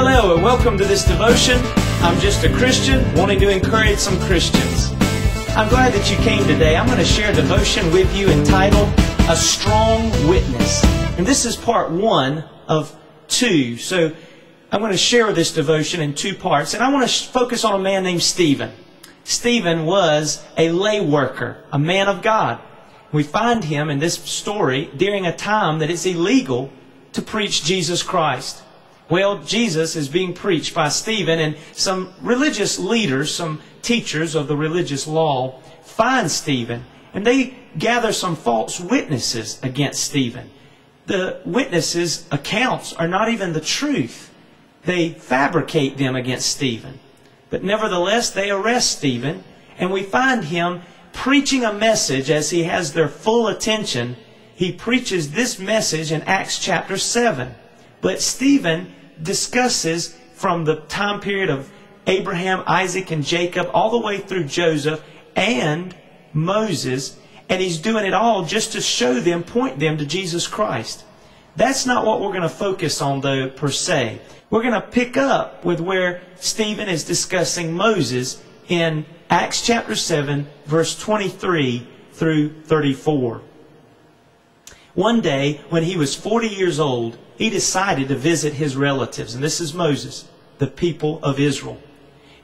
Hello and welcome to this devotion. I'm just a Christian wanting to encourage some Christians. I'm glad that you came today. I'm going to share a devotion with you entitled A Strong Witness. And this is part 1 of 2. So I'm going to share this devotion in 2 parts. And I want to focus on a man named Stephen. Stephen was a lay worker, a man of God. We find him in this story during a time that it's illegal to preach Jesus Christ. Well, Jesus is being preached by Stephen, and some religious leaders, some teachers of the religious law, find Stephen, and they gather some false witnesses against Stephen. The witnesses' accounts are not even the truth. They fabricate them against Stephen. But nevertheless, they arrest Stephen, and we find him preaching a message as he has their full attention. He preaches this message in Acts chapter 7. But Stephen discusses from the time period of Abraham, Isaac, and Jacob all the way through Joseph and Moses, and he's doing it all just to show them, point them to Jesus Christ. That's not what we're going to focus on, though, per se. We're going to pick up with where Stephen is discussing Moses in Acts chapter 7, verse 23 through 34. One day, when he was 40 years old, he decided to visit his relatives. And this is Moses, the people of Israel.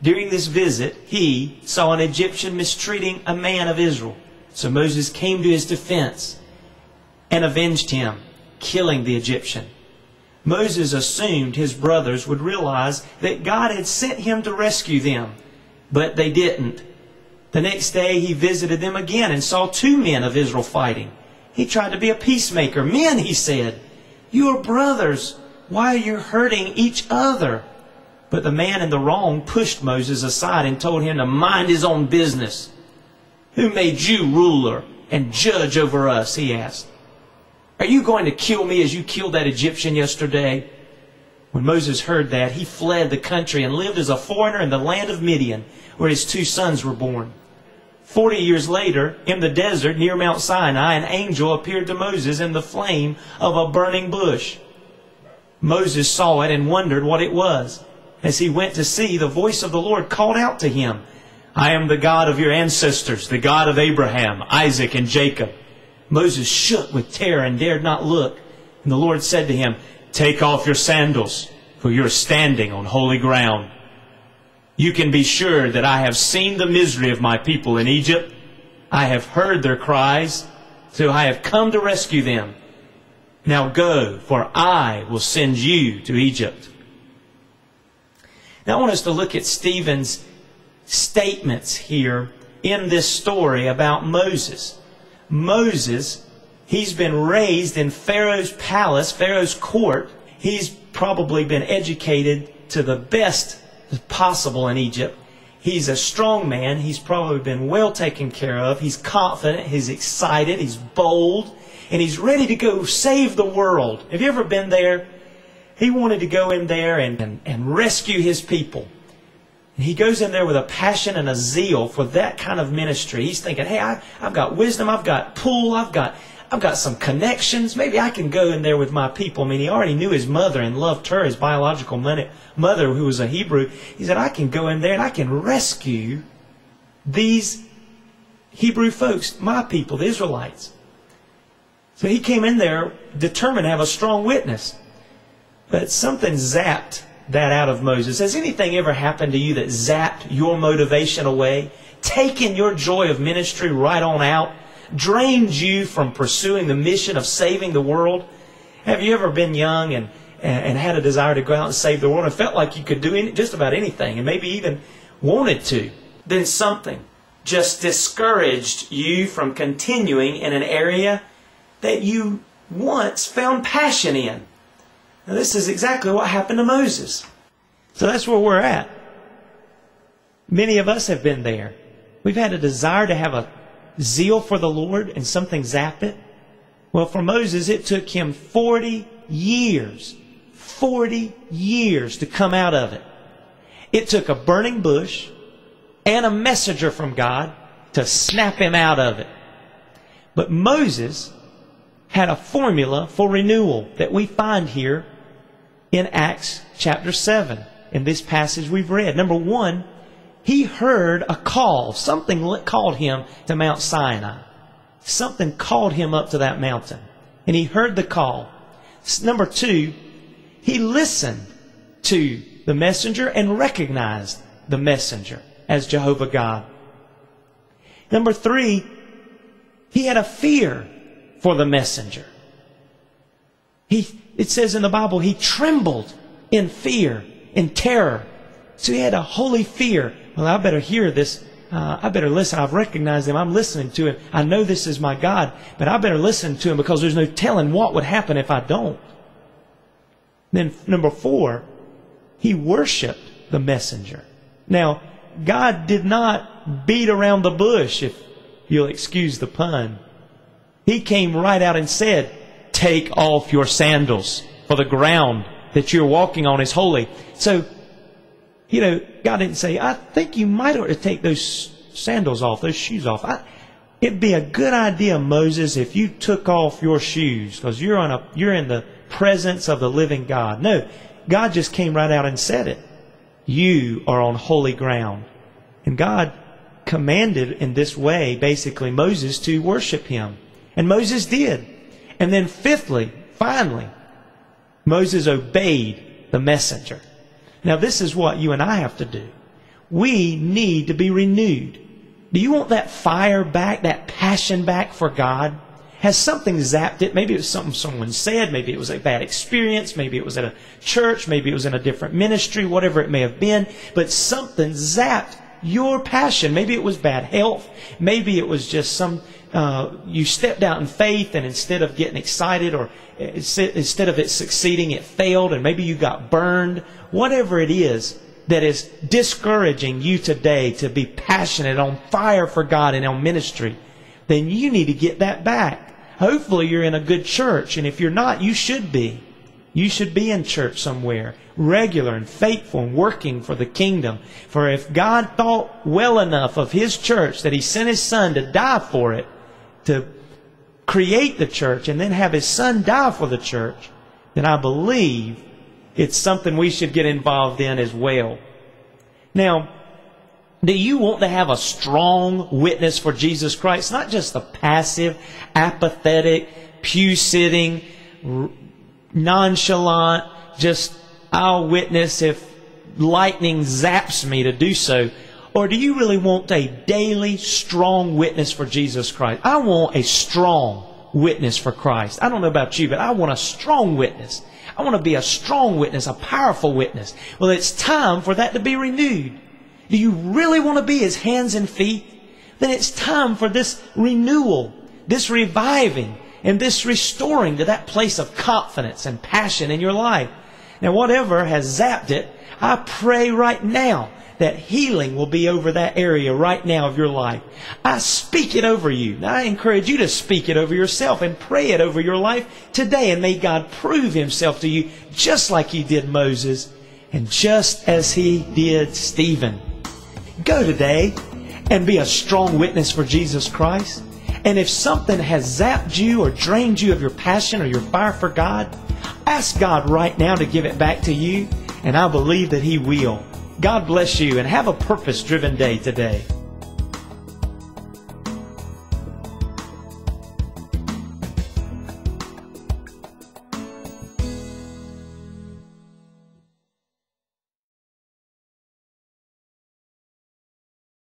During this visit, he saw an Egyptian mistreating a man of Israel. So Moses came to his defense and avenged him, killing the Egyptian. Moses assumed his brothers would realize that God had sent him to rescue them, but they didn't. The next day, he visited them again and saw 2 men of Israel fighting. He tried to be a peacemaker. "Men," he said, "you are brothers. Why are you hurting each other?" But the man in the wrong pushed Moses aside and told him to mind his own business. "Who made you ruler and judge over us?" he asked. "Are you going to kill me as you killed that Egyptian yesterday?" When Moses heard that, he fled the country and lived as a foreigner in the land of Midian, where his 2 sons were born. 40 years later, in the desert near Mount Sinai, an angel appeared to Moses in the flame of a burning bush. Moses saw it and wondered what it was. As he went to see, the voice of the Lord called out to him, "I am the God of your ancestors, the God of Abraham, Isaac, and Jacob." Moses shook with terror and dared not look. And the Lord said to him, "Take off your sandals, for you are standing on holy ground. You can be sure that I have seen the misery of my people in Egypt. I have heard their cries, so I have come to rescue them. Now go, for I will send you to Egypt." Now I want us to look at Stephen's statements here in this story about Moses. Moses, he's been raised in Pharaoh's palace, Pharaoh's court. He's probably been educated to the best possible in Egypt. He's a strong man. He's probably been well taken care of. He's confident. He's excited. He's bold. And he's ready to go save the world. Have you ever been there? He wanted to go in there and rescue his people. And he goes in there with a passion and a zeal for that kind of ministry. He's thinking, hey, I've got wisdom. I've got pull. I've got some connections. Maybe I can go in there with my people. I mean, he already knew his mother and loved her, his biological mother, who was a Hebrew. He said, I can go in there and I can rescue these Hebrew folks, my people, the Israelites. So he came in there determined to have a strong witness. But something zapped that out of Moses. Has anything ever happened to you that zapped your motivation away? Taken your joy of ministry right on out? Drained you from pursuing the mission of saving the world? Have you ever been young and had a desire to go out and save the world and felt like you could do just about anything and maybe even wanted to? Then something just discouraged you from continuing in an area that you once found passion in. Now this is exactly what happened to Moses. So that's where we're at. Many of us have been there. We've had a desire to have a zeal for the Lord and something zapped it. Well, for Moses, it took him 40 years to come out of it. It took a burning bush and a messenger from God to snap him out of it. But Moses had a formula for renewal that we find here in Acts chapter 7, in this passage we've read. Number one, he heard a call. Something called him to Mount Sinai. Something called him up to that mountain. And he heard the call. Number two, he listened to the messenger and recognized the messenger as Jehovah God. Number three, he had a fear for the messenger. It says in the Bible, he trembled in fear, in terror. So he had a holy fear. Well, I better hear this. I better listen. I've recognized him. I'm listening to him. I know this is my God, but I better listen to him because there's no telling what would happen if I don't. Then number four, he worshiped the messenger. Now, God did not beat around the bush, if you'll excuse the pun. He came right out and said, take off your sandals, for the ground that you're walking on is holy. So, God didn't say, I think you might ought to take those sandals off, those shoes off. It'd be a good idea, Moses, if you took off your shoes, because you're in the presence of the living God. No, God just came right out and said it. You are on holy ground. And God commanded in this way, basically, Moses to worship him. And Moses did. And then fifthly, finally, Moses obeyed the messenger. Now this is what you and I have to do. We need to be renewed. Do you want that fire back, that passion back for God? Has something zapped it? Maybe it was something someone said. Maybe it was a bad experience. Maybe it was at a church. Maybe it was in a different ministry, whatever it may have been. But something zapped your passion. Maybe it was bad health. Maybe it was just you stepped out in faith, and instead of getting excited, or instead of it succeeding, it failed, and maybe you got burned. Whatever it is that is discouraging you today to be passionate, on fire for God and on ministry, then you need to get that back. Hopefully you're in a good church, and if you're not, you should be. You should be in church somewhere, regular and faithful and working for the kingdom. For if God thought well enough of His church that He sent His Son to die for it, to create the church and then have His Son die for the church, then I believe it's something we should get involved in as well. Now, do you want to have a strong witness for Jesus Christ? Not just a passive, apathetic, pew-sitting, nonchalant, just I'll witness if lightning zaps me to do so. Or do you really want a daily, strong witness for Jesus Christ? I want a strong witness for Christ. I don't know about you, but I want a strong witness. I want to be a strong witness, a powerful witness. Well, it's time for that to be renewed. Do you really want to be His hands and feet? Then it's time for this renewal, this reviving, and this restoring to that place of confidence and passion in your life. Now, whatever has zapped it, I pray right now that healing will be over that area right now of your life. I speak it over you. Now, I encourage you to speak it over yourself and pray it over your life today. And may God prove Himself to you just like He did Moses and just as He did Stephen. Go today and be a strong witness for Jesus Christ. And if something has zapped you or drained you of your passion or your fire for God, ask God right now to give it back to you. And I believe that He will. God bless you and have a purpose-driven day today.